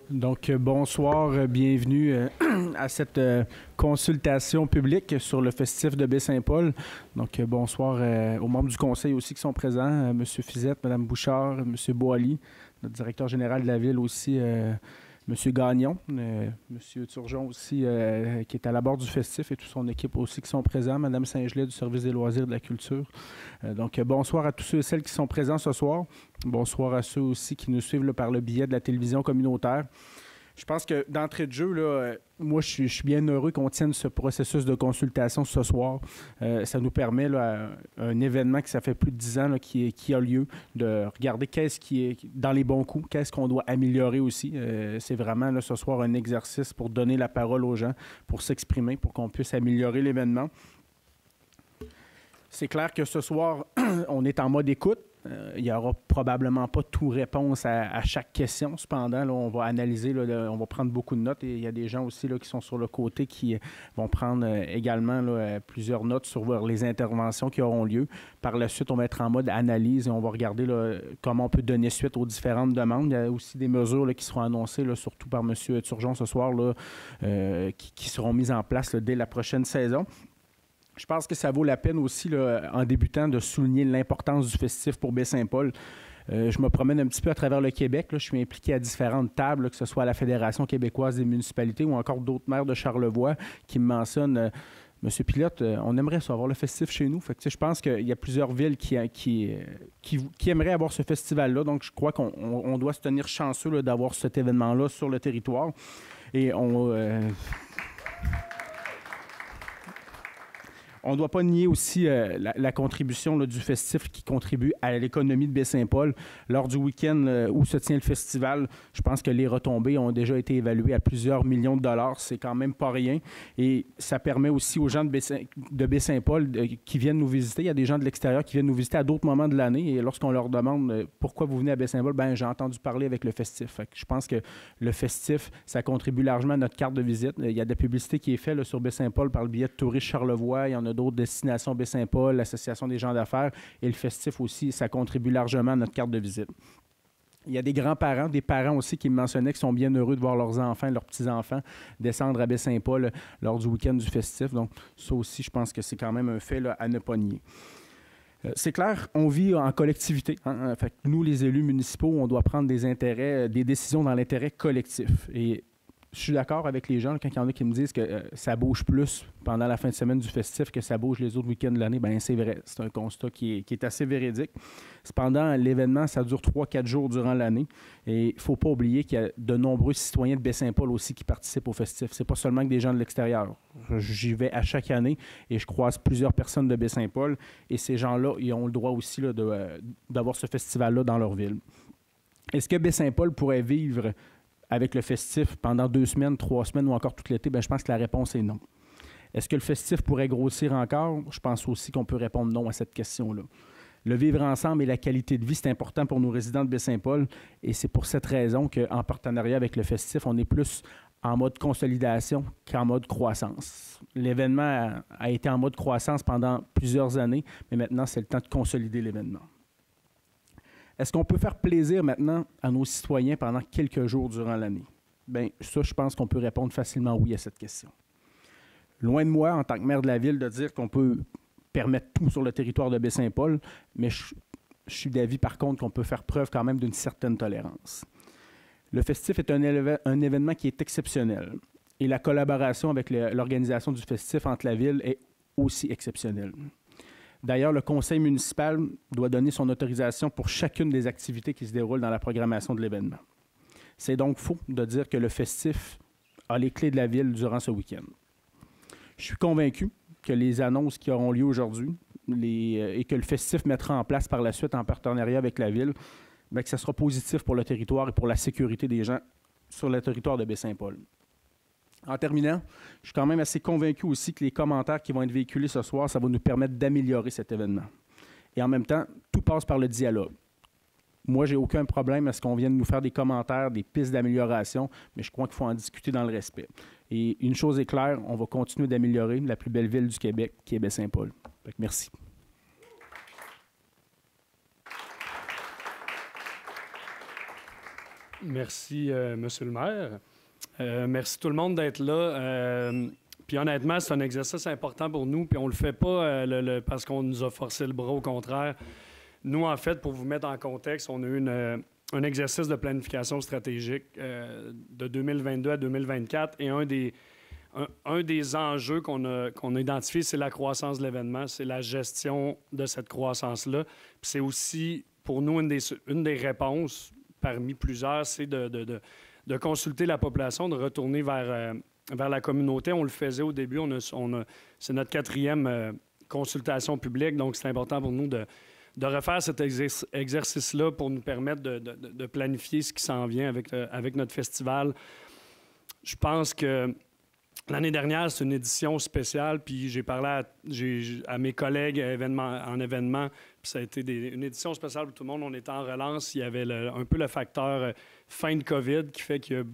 Donc, bonsoir, bienvenue à cette consultation publique sur le festif de Baie-Saint-Paul. Donc, bonsoir aux membres du conseil aussi qui sont présents, M. Fizette, Mme Bouchard, M. Boily, notre directeur général de la ville aussi, M. Gagnon, M. Turgeon aussi, qui est à la barre du festif, et toute son équipe aussi qui sont présents, Mme Saint-Gelais du service des loisirs et de la culture. Donc, bonsoir à tous ceux et celles qui sont présents ce soir. Bonsoir à ceux aussi qui nous suivent là, par le biais de la télévision communautaire. Je pense que d'entrée de jeu, là, moi, je suis bien heureux qu'on tienne ce processus de consultation ce soir. Ça nous permet, là, un événement qui ça fait plus de 10 ans là, qui a lieu, de regarder qu'est-ce qui est dans les bons coups, qu'est-ce qu'on doit améliorer aussi. C'est vraiment là, ce soir un exercice pour donner la parole aux gens, pour s'exprimer, pour qu'on puisse améliorer l'événement. C'est clair que ce soir, on est en mode écoute. Il n'y aura probablement pas tout réponse à chaque question. Cependant, là, on va analyser, là, on va prendre beaucoup de notes. Et il y a des gens aussi là, qui sont sur le côté qui vont prendre également là, plusieurs notes sur les interventions qui auront lieu. Par la suite, on va être en mode analyse et on va regarder là, comment on peut donner suite aux différentes demandes. Il y a aussi des mesures là, qui seront annoncées, là, surtout par M. Turgeon ce soir, là, qui seront mises en place là, dès la prochaine saison. Je pense que ça vaut la peine aussi, là, en débutant, de souligner l'importance du festif pour Baie-Saint-Paul. Je me promène un petit peu à travers le Québec. Là. Je suis impliqué à différentes tables, là, que ce soit à la Fédération québécoise des municipalités ou encore d'autres maires de Charlevoix qui me mentionnent Monsieur Pilote, on aimerait ça avoir le festif chez nous. Fait que, je pense qu'il y a plusieurs villes qui aimeraient avoir ce festival-là. Donc, je crois qu'on doit se tenir chanceux là, d'avoir cet événement-là sur le territoire. Et on ne doit pas nier aussi la contribution là, du festif qui contribue à l'économie de Baie-Saint-Paul. Lors du week-end où se tient le festival, je pense que les retombées ont déjà été évaluées à plusieurs millions de dollars. C'est quand même pas rien. Et ça permet aussi aux gens de Baie-Saint-Paul qui viennent nous visiter. Il y a des gens de l'extérieur qui viennent nous visiter à d'autres moments de l'année. Et lorsqu'on leur demande pourquoi vous venez à Baie-Saint-Paul, ben j'ai entendu parler avec le festif. Fait que je pense que le festif, ça contribue largement à notre carte de visite. Il y a de la publicité qui est faite là, sur Baie-Saint-Paul par le biais de Touristes Charlevoix. Il y en a d'autres destinations Baie-Saint-Paul, l'Association des gens d'affaires et le festif aussi, ça contribue largement à notre carte de visite. Il y a des grands-parents, des parents aussi qui me mentionnaient qui sont bien heureux de voir leurs enfants, leurs petits-enfants descendre à Baie-Saint-Paul lors du week-end du festif. Donc, ça aussi, je pense que c'est quand même un fait là, à ne pas nier. C'est clair, on vit en collectivité. Hein? Fait que nous, les élus municipaux, on doit prendre des décisions dans l'intérêt collectif. Et je suis d'accord avec les gens, quand il y en a qui me disent que ça bouge plus pendant la fin de semaine du festif que ça bouge les autres week-ends de l'année. Bien, c'est vrai. C'est un constat qui est assez véridique. Cependant, l'événement, ça dure 3-4 jours durant l'année. Et il ne faut pas oublier qu'il y a de nombreux citoyens de Baie-Saint-Paul aussi qui participent au festif. Ce n'est pas seulement que des gens de l'extérieur. J'y vais à chaque année et je croise plusieurs personnes de Baie-Saint-Paul. Et ces gens-là, ils ont le droit aussi là, d'avoir ce festival-là dans leur ville. Est-ce que Baie-Saint-Paul pourrait vivre avec le festif pendant 2 semaines, 3 semaines ou encore tout l'été? Bien, je pense que la réponse est non. Est-ce que le festif pourrait grossir encore? Je pense aussi qu'on peut répondre non à cette question-là. Le vivre ensemble et la qualité de vie, c'est important pour nos résidents de Baie-Saint-Paul et c'est pour cette raison qu'en partenariat avec le festif, on est plus en mode consolidation qu'en mode croissance. L'événement a été en mode croissance pendant plusieurs années, mais maintenant, c'est le temps de consolider l'événement. Est-ce qu'on peut faire plaisir maintenant à nos citoyens pendant quelques jours durant l'année? Bien, ça, je pense qu'on peut répondre facilement oui à cette question. Loin de moi, en tant que maire de la ville, de dire qu'on peut permettre tout sur le territoire de Baie-Saint-Paul, mais je suis d'avis, par contre, qu'on peut faire preuve quand même d'une certaine tolérance. Le festif est un événement qui est exceptionnel et la collaboration avec l'organisation du festif entre la ville est aussi exceptionnelle. D'ailleurs, le conseil municipal doit donner son autorisation pour chacune des activités qui se déroulent dans la programmation de l'événement. C'est donc faux de dire que le festif a les clés de la ville durant ce week-end. Je suis convaincu que les annonces qui auront lieu aujourd'hui et que le festif mettra en place par la suite en partenariat avec la ville, bien, que ça sera positif pour le territoire et pour la sécurité des gens sur le territoire de Baie-Saint-Paul. En terminant, je suis quand même assez convaincu aussi que les commentaires qui vont être véhiculés ce soir, ça va nous permettre d'améliorer cet événement. Et en même temps, tout passe par le dialogue. Moi, j'ai aucun problème à ce qu'on vienne nous faire des commentaires, des pistes d'amélioration, mais je crois qu'il faut en discuter dans le respect. Et une chose est claire, on va continuer d'améliorer la plus belle ville du Québec, qui est Baie-Saint-Paul. Merci. Merci, Monsieur le maire. Merci tout le monde d'être là. Puis honnêtement, c'est un exercice important pour nous, puis on le fait pas parce qu'on nous a forcé le bras, au contraire. Nous, en fait, pour vous mettre en contexte, on a eu un exercice de planification stratégique de 2022 à 2024, et un des enjeux qu'on a identifié, c'est la croissance de l'événement, c'est la gestion de cette croissance-là. Puis c'est aussi, pour nous, une des réponses, parmi plusieurs, c'est de consulter la population, de retourner vers la communauté. On le faisait au début, c'est notre 4e consultation publique, donc c'est important pour nous de refaire cet exercice-là pour nous permettre de planifier ce qui s'en vient avec notre festival. Je pense que l'année dernière, c'est une édition spéciale, puis j'ai parlé à mes collègues en événement, puis ça a été une édition spéciale pour tout le monde. On était en relance, il y avait un peu le facteur fin de COVID qui fait que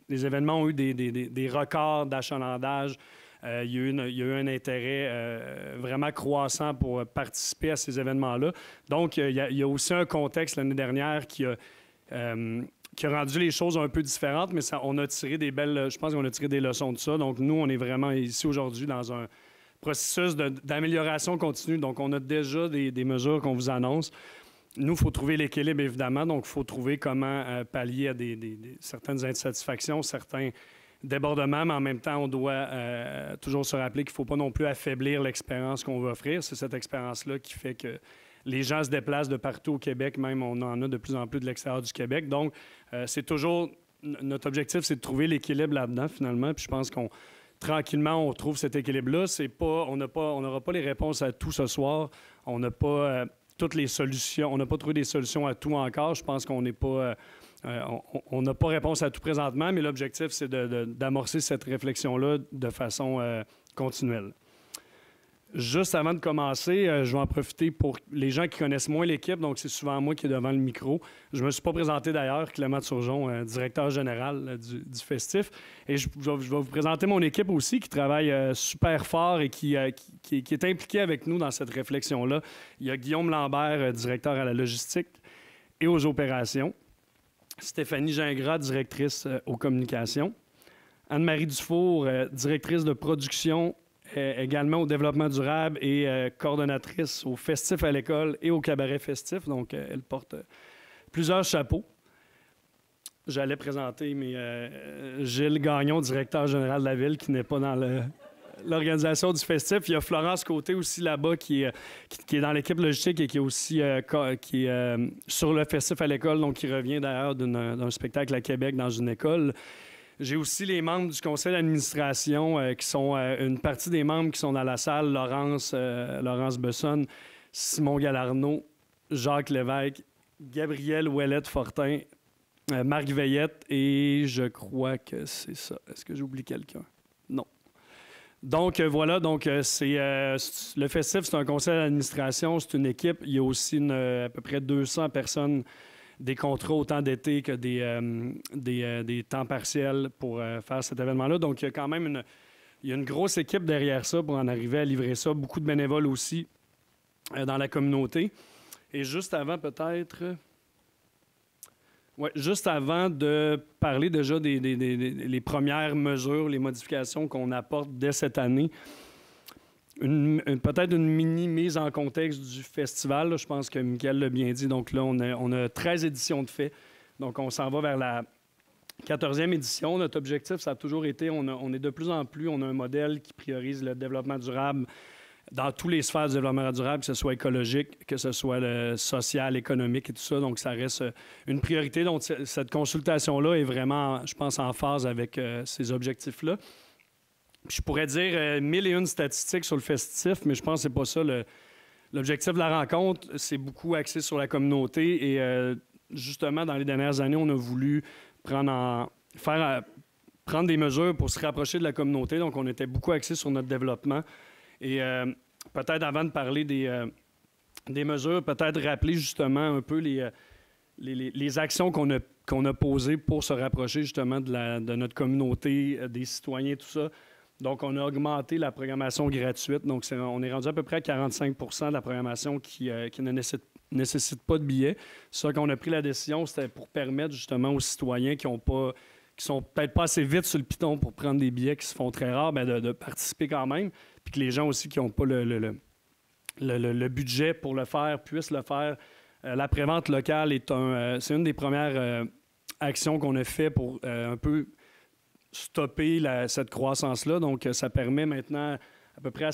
les événements ont eu des records d'achalandage. Il y a eu un intérêt vraiment croissant pour participer à ces événements-là. Donc, il y a aussi un contexte l'année dernière qui a rendu les choses un peu différentes, mais on a tiré je pense qu'on a tiré des leçons de ça. Donc, nous, on est vraiment ici aujourd'hui dans un processus d'amélioration continue. Donc, on a déjà des mesures qu'on vous annonce. Nous, il faut trouver l'équilibre, évidemment. Donc, il faut trouver comment pallier à certaines insatisfactions, certains débordements, mais en même temps, on doit toujours se rappeler qu'il ne faut pas non plus affaiblir l'expérience qu'on veut offrir. C'est cette expérience-là qui fait que les gens se déplacent de partout au Québec, même on en a de plus en plus de l'extérieur du Québec. Donc, c'est toujours... Notre objectif, c'est de trouver l'équilibre là-dedans, finalement. Puis je pense tranquillement, on trouve cet équilibre-là. On n'aura pas les réponses à tout ce soir. On n'a pas toutes les solutions. On n'a pas trouvé des solutions à tout encore. Je pense qu'on n'est pas... on n'a pas réponse à tout présentement, mais l'objectif, c'est d'amorcer cette réflexion-là de façon continuelle. Juste avant de commencer, je vais en profiter pour les gens qui connaissent moins l'équipe, donc c'est souvent moi qui est devant le micro. Je ne me suis pas présenté d'ailleurs, Clément Turgeon, directeur général du festif. Et je vais vous présenter mon équipe aussi qui travaille super fort et qui est impliquée avec nous dans cette réflexion-là. Il y a Guillaume Lambert, directeur à la logistique et aux opérations. Stéphanie Gingras, directrice aux communications. Anne-Marie Dufour, directrice de production, également au développement durable et coordonnatrice au festif à l'école et au cabaret festif. Donc, elle porte plusieurs chapeaux. J'allais présenter Gilles Gagnon, directeur général de la Ville, qui n'est pas dans l'organisation du festif. Il y a Florence Côté aussi là-bas qui est dans l'équipe logistique et qui est aussi sur le festif à l'école, donc qui revient d'ailleurs d'un spectacle à Québec dans une école. J'ai aussi les membres du conseil d'administration qui sont une partie des membres qui sont dans la salle, Laurence Besson, Simon Galarno, Jacques Lévesque, Gabriel Ouellette-Fortin, Marc Veillette et je crois que c'est ça. Est-ce que j'oublie quelqu'un? Non. Donc voilà, le festif, c'est un conseil d'administration, c'est une équipe. Il y a aussi à peu près 200 personnes, des contrats autant d'été que des temps partiels pour faire cet événement-là. Donc, il y a quand même une grosse équipe derrière ça pour en arriver à livrer ça. Beaucoup de bénévoles aussi dans la communauté. Et juste avant, juste avant de parler déjà des premières mesures, les modifications qu'on apporte dès cette année, peut-être une mini mise en contexte du festival. Là, je pense que Mickaël l'a bien dit. Donc là, on a 13 éditions de fait. Donc, on s'en va vers la 14e édition. Notre objectif, ça a toujours été, on est de plus en plus, on a un modèle qui priorise le développement durable dans tous les sphères du développement durable, que ce soit écologique, que ce soit le social, économique et tout ça. Donc, ça reste une priorité. Donc, cette consultation-là est vraiment, je pense, en phase avec ces objectifs-là. Je pourrais dire 1001 statistiques sur le festif, mais je pense que c'est pas ça l'objectif de la rencontre. C'est beaucoup axé sur la communauté et justement, dans les dernières années, on a voulu prendre des mesures pour se rapprocher de la communauté. Donc, on était beaucoup axé sur notre développement. Et peut-être avant de parler des mesures, peut-être rappeler justement un peu les actions qu'on a posées pour se rapprocher justement de notre communauté, des citoyens, tout ça. Donc, on a augmenté la programmation gratuite. Donc, on est rendu à peu près à 45 % de la programmation qui ne nécessitent pas de billets. Ça, quand on a pris la décision, c'était pour permettre justement aux citoyens qui sont peut-être pas assez vite sur le piton pour prendre des billets qui se font très rares, de participer quand même. Puis que les gens aussi qui n'ont pas le budget pour le faire puissent le faire. La prévente locale c'est une des premières actions qu'on a fait pour un peu stopper cette croissance-là. Donc, ça permet maintenant à peu près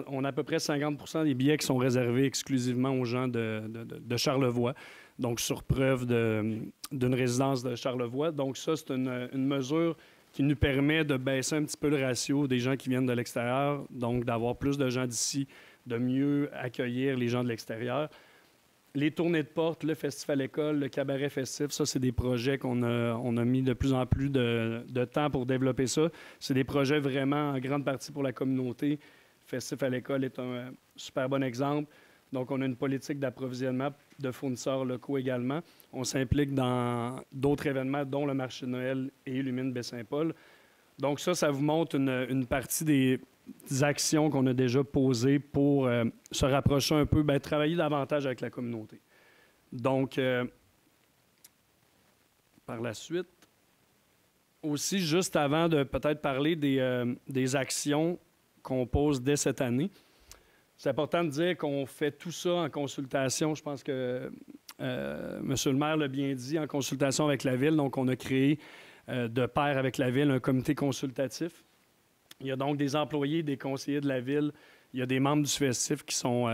on a à peu près 50% des billets qui sont réservés exclusivement aux gens de Charlevoix. Donc, sur preuve d'une résidence de Charlevoix. Donc, ça, c'est une mesure qui nous permet de baisser un petit peu le ratio des gens qui viennent de l'extérieur, donc d'avoir plus de gens d'ici, de mieux accueillir les gens de l'extérieur. Les tournées de porte, le festival école, le cabaret festif, ça, c'est des projets qu'on a mis de plus en plus de temps pour développer ça. C'est des projets vraiment en grande partie pour la communauté. Festif à l'école est un super bon exemple. Donc, on a une politique d'approvisionnement de fournisseurs locaux également. On s'implique dans d'autres événements, dont le marché de Noël et Illumine Baie-Saint-Paul. Donc, ça vous montre une partie des actions qu'on a déjà posées pour se rapprocher un peu, travailler davantage avec la communauté. Donc, par la suite, aussi, juste avant de peut-être parler des actions qu'on pose dès cette année, c'est important de dire qu'on fait tout ça en consultation. Je pense que M. le maire l'a bien dit, en consultation avec la Ville. Donc, on a créé, de pair avec la Ville, un comité consultatif. Il y a donc des employés, des conseillers de la Ville. Il y a des membres du festif qui sont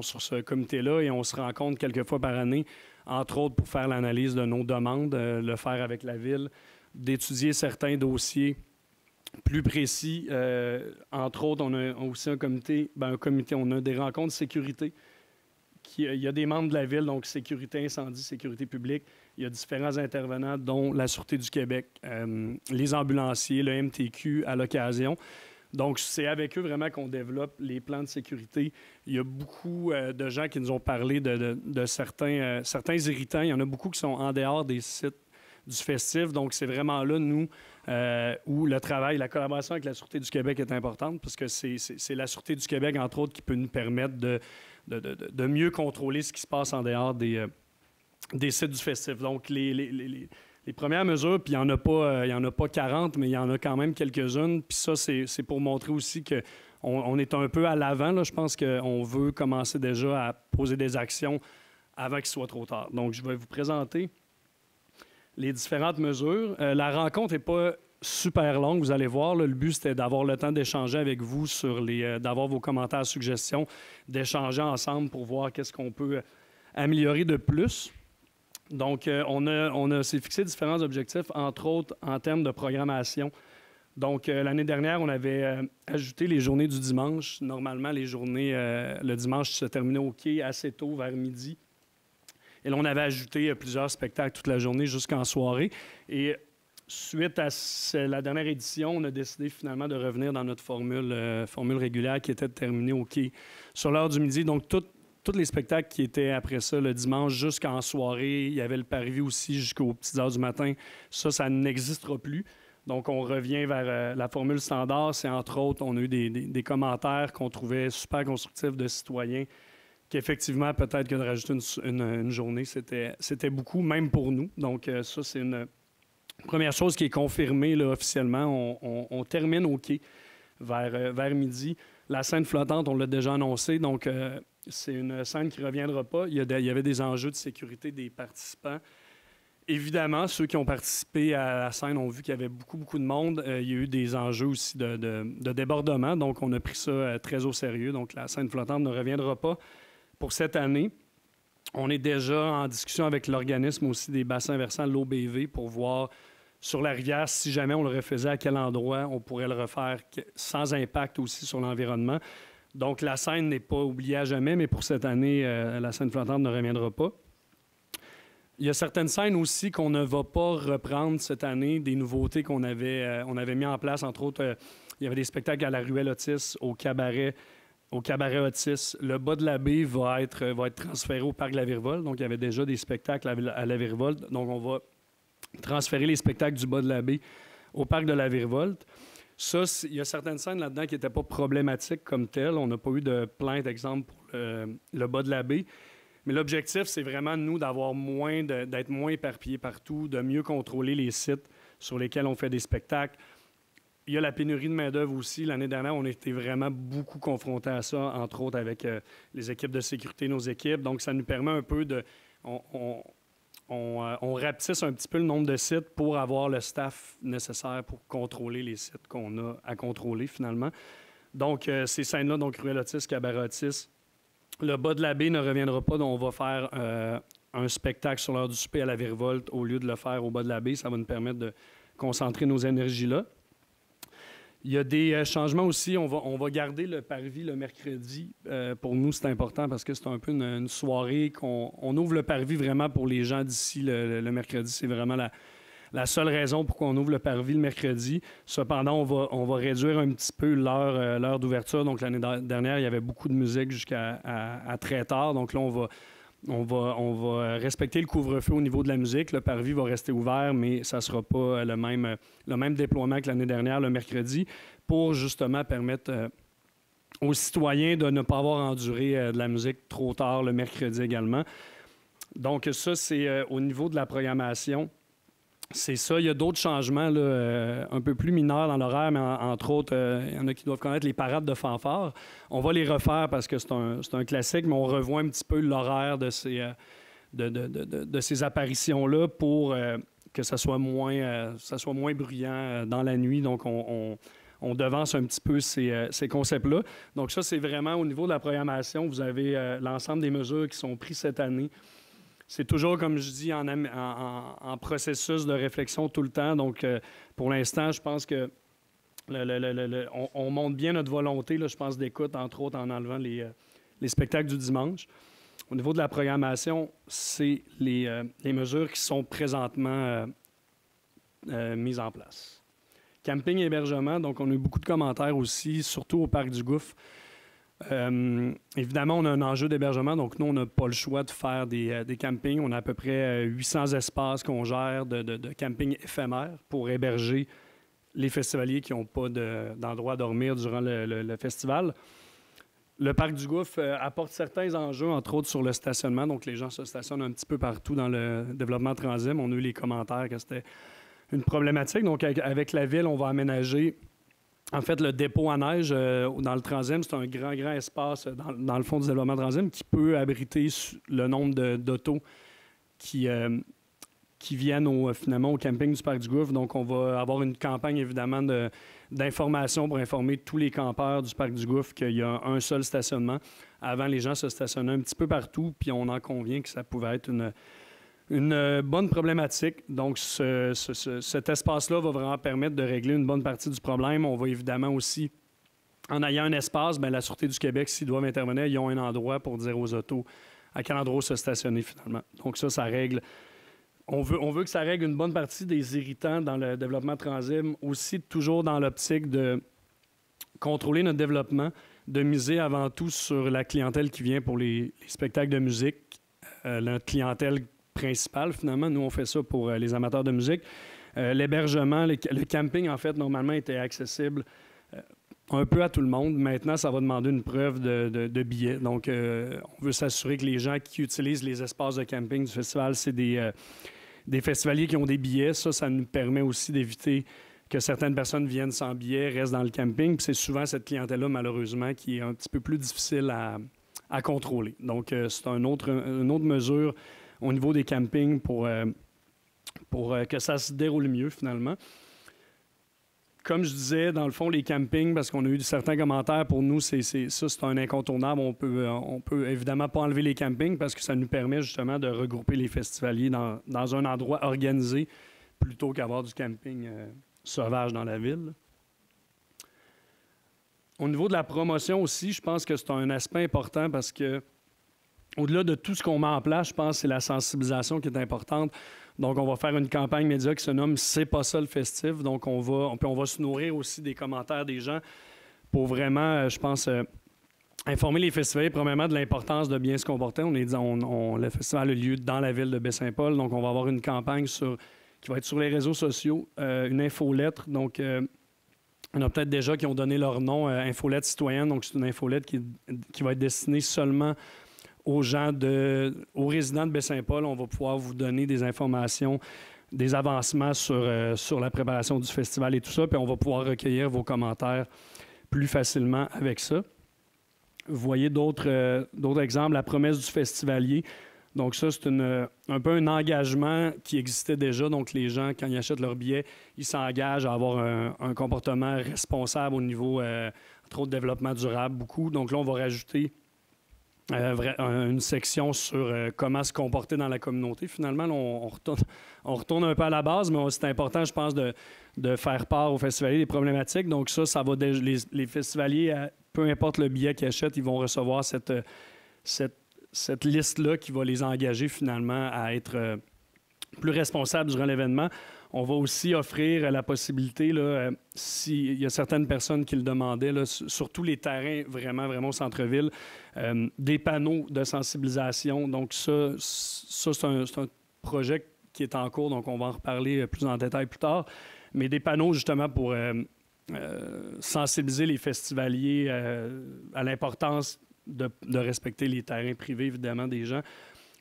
sur ce comité-là et on se rencontre quelques fois par année, entre autres pour faire l'analyse de nos demandes, le faire avec la Ville, d'étudier certains dossiers plus précis. Entre autres, on a aussi un comité, on a des rencontres de sécurité. Il y a des membres de la Ville, donc sécurité incendie, sécurité publique. Il y a différents intervenants, dont la Sûreté du Québec, les ambulanciers, le MTQ à l'occasion. Donc, c'est avec eux vraiment qu'on développe les plans de sécurité. Il y a beaucoup de gens qui nous ont parlé de certains irritants. Il y en a beaucoup qui sont en dehors des sites du festif. Donc, c'est vraiment là, nous, où le travail, la collaboration avec la Sûreté du Québec est importante, parce que c'est la Sûreté du Québec, entre autres, qui peut nous permettre de mieux contrôler ce qui se passe en dehors des sites du festif. Donc, les premières mesures, puis il n'y en a pas 40, mais il y en a quand même quelques-unes. Puis ça, c'est pour montrer aussi qu'on est un peu à l'avant. Là. Je pense qu'on veut commencer déjà à poser des actions avant qu'il soit trop tard. Donc, je vais vous présenter les différentes mesures. La rencontre n'est pas super longue, vous allez voir. Là, le but, c'était d'avoir le temps d'échanger avec vous, d'avoir vos commentaires, suggestions, d'échanger ensemble pour voir qu'est-ce qu'on peut améliorer de plus. Donc, on s'est fixé différents objectifs, entre autres en termes de programmation. Donc, l'année dernière, on avait ajouté les journées du dimanche. Normalement, les journées, le dimanche, se terminait au quai assez tôt, vers midi. Et là, on avait ajouté plusieurs spectacles toute la journée jusqu'en soirée. Et suite à la dernière édition, on a décidé finalement de revenir dans notre formule régulière qui était de terminer au quai sur l'heure du midi. Donc, tous les spectacles qui étaient après ça, le dimanche jusqu'en soirée, il y avait le Parivis aussi jusqu'aux petites heures du matin. Ça n'existera plus. Donc, on revient vers la formule standard. C'est entre autres, on a eu des commentaires qu'on trouvait super constructifs de citoyens, qu'effectivement, peut-être que de rajouter une journée, c'était beaucoup, même pour nous. Donc, ça, c'est une première chose qui est confirmée là, officiellement. On termine au quai vers midi. La scène flottante, on l'a déjà annoncé, donc c'est une scène qui ne reviendra pas. Il y avait des enjeux de sécurité des participants. Évidemment, ceux qui ont participé à la scène ont vu qu'il y avait beaucoup, beaucoup de monde. Il y a eu des enjeux aussi de débordement, donc on a pris ça très au sérieux. Donc, la scène flottante ne reviendra pas pour cette année. On est déjà en discussion avec l'organisme aussi des bassins versants, l'OBV, pour voir sur la rivière, si jamais on le refaisait, à quel endroit on pourrait le refaire sans impact aussi sur l'environnement. Donc, la scène n'est pas oubliée à jamais, mais pour cette année, la scène flottante ne reviendra pas. Il y a certaines scènes aussi qu'on ne va pas reprendre cette année, des nouveautés qu'on avait mis en place. Entre autres, il y avait des spectacles à la Ruelle Otis, au cabaret Otis. Le bas de la baie va être transféré au Parc de la Virevolte. Donc, il y avait déjà des spectacles à la Virevolte. Donc, on va transférer les spectacles du bas de la baie au Parc de la Virevolte. Ça, il y a certaines scènes là-dedans qui n'étaient pas problématiques comme telles. On n'a pas eu de plainte, exemple, pour le bas de la baie. Mais l'objectif, c'est vraiment, nous, d'être moins éparpillés partout, de mieux contrôler les sites sur lesquels on fait des spectacles. Il y a la pénurie de main-d'œuvre aussi. L'année dernière, on était vraiment beaucoup confrontés à ça, entre autres avec les équipes de sécurité, nos équipes. Donc, ça nous permet un peu de... On rapetisse un petit peu le nombre de sites pour avoir le staff nécessaire pour contrôler les sites qu'on a à contrôler, finalement. Donc, ces scènes-là, donc Ruelle Otis, Cabaret Otis, le bas de la baie ne reviendra pas. Donc, on va faire un spectacle sur l'heure du souper à la Virevolte au lieu de le faire au bas de la baie. Ça va nous permettre de concentrer nos énergies là. Il y a des changements aussi. On va garder le parvis le mercredi. Pour nous, c'est important parce que c'est un peu une soirée on ouvre le parvis vraiment pour les gens d'ici le mercredi. C'est vraiment la seule raison pourquoi on ouvre le parvis le mercredi. Cependant, on va réduire un petit peu l'heure d'ouverture. Donc, l'année dernière, il y avait beaucoup de musique jusqu'à très tard. Donc là, on va respecter le couvre-feu au niveau de la musique. Le parvis va rester ouvert, mais ça ne sera pas le même déploiement que l'année dernière, le mercredi, pour justement permettre aux citoyens de ne pas avoir enduré de la musique trop tard le mercredi également. Donc ça, c'est au niveau de la programmation. C'est ça. Il y a d'autres changements là, un peu plus mineurs dans l'horaire, mais entre autres, il y en a qui doivent connaître les parades de fanfare. On va les refaire parce que c'est un classique, mais on revoit un petit peu l'horaire de ces apparitions-là pour que ça soit moins bruyant dans la nuit. Donc, on devance un petit peu ces concepts-là. Donc, ça, c'est vraiment au niveau de la programmation. Vous avez l'ensemble des mesures qui sont prises cette année. C'est toujours, comme je dis, en processus de réflexion tout le temps. Donc, pour l'instant, je pense que on montre bien notre volonté, là, je pense, d'écoute, entre autres, en enlevant les spectacles du dimanche. Au niveau de la programmation, c'est les mesures qui sont présentement mises en place. Camping et hébergement, donc on a eu beaucoup de commentaires aussi, surtout au Parc du Gouffre. Évidemment, on a un enjeu d'hébergement, donc nous, on n'a pas le choix de faire des campings. On a à peu près 800 espaces qu'on gère de camping éphémères pour héberger les festivaliers qui n'ont pas d'endroit à dormir durant le festival. Le Parc du Gouffre apporte certains enjeux, entre autres sur le stationnement. Donc, les gens se stationnent un petit peu partout dans le développement Transim. On a eu les commentaires que c'était une problématique. Donc, avec la ville, on va aménager... En fait, le dépôt à neige dans le Transim, c'est un grand espace dans le fond du développement Transim qui peut abriter le nombre d'autos qui viennent finalement au camping du Parc du Gouffre. Donc, on va avoir une campagne, évidemment, d'information pour informer tous les campeurs du Parc du Gouffre qu'il y a un seul stationnement. Avant, les gens se stationnaient un petit peu partout, puis on en convient que ça pouvait être une bonne problématique. Donc, cet espace-là va vraiment permettre de régler une bonne partie du problème. On va évidemment aussi, en ayant un espace, bien, la Sûreté du Québec, s'ils doivent intervenir, ils ont un endroit pour dire aux autos à quel endroit se stationner finalement. Donc ça règle. On veut que ça règle une bonne partie des irritants dans le développement Transim, aussi toujours dans l'optique de contrôler notre développement, de miser avant tout sur la clientèle qui vient pour les spectacles de musique, notre clientèle principale, finalement. Nous, on fait ça pour les amateurs de musique. L'hébergement, le camping, en fait, normalement, était accessible un peu à tout le monde. Maintenant, ça va demander une preuve de billets. Donc, on veut s'assurer que les gens qui utilisent les espaces de camping du festival, c'est des festivaliers qui ont des billets. Ça nous permet aussi d'éviter que certaines personnes viennent sans billets, restent dans le camping. Puis c'est souvent cette clientèle-là, malheureusement, qui est un petit peu plus difficile à contrôler. Donc, c'est une autre mesure au niveau des campings pour que ça se déroule mieux, finalement. Comme je disais, dans le fond, les campings, parce qu'on a eu certains commentaires, pour nous, c'est un incontournable. On peut évidemment pas enlever les campings parce que ça nous permet justement de regrouper les festivaliers dans un endroit organisé plutôt qu'avoir du camping sauvage dans la ville. Au niveau de la promotion aussi, je pense que c'est un aspect important parce que au-delà de tout ce qu'on met en place, je pense que c'est la sensibilisation qui est importante. Donc, on va faire une campagne média qui se nomme « C'est pas ça le festif ». Donc, on va se nourrir aussi des commentaires des gens pour vraiment, je pense, informer les festivaliers, premièrement, de l'importance de bien se comporter. Le festival a lieu dans la ville de Baie-Saint-Paul. Donc, on va avoir une campagne qui va être sur les réseaux sociaux, une infolettre. Donc, il y en a peut-être déjà qui ont donné leur nom, Infolette citoyenne. Donc, c'est une infolette qui va être destinée seulement aux résidents de Baie-Saint-Paul, on va pouvoir vous donner des informations, des avancements sur la préparation du festival et tout ça, puis on va pouvoir recueillir vos commentaires plus facilement avec ça. Vous voyez d'autres exemples, la promesse du festivalier. Donc ça, c'est un peu un engagement qui existait déjà. Donc les gens, quand ils achètent leur billet, ils s'engagent à avoir un comportement responsable au niveau, entre autres, développement durable, beaucoup. Donc là, on va rajouter une section sur comment se comporter dans la communauté. Finalement, là, on retourne un peu à la base, mais c'est important, je pense, de faire part aux festivaliers des problématiques. Donc ça va les festivaliers, peu importe le billet qu'ils achètent, ils vont recevoir cette liste-là qui va les engager finalement à être plus responsables durant l'événement. On va aussi offrir la possibilité, s'il y a certaines personnes qui le demandaient, là, sur tous les terrains vraiment, vraiment au centre-ville, des panneaux de sensibilisation. Donc ça c'est un projet qui est en cours, donc on va en reparler plus en détail plus tard. Mais des panneaux justement pour sensibiliser les festivaliers à l'importance de respecter les terrains privés, évidemment, des gens.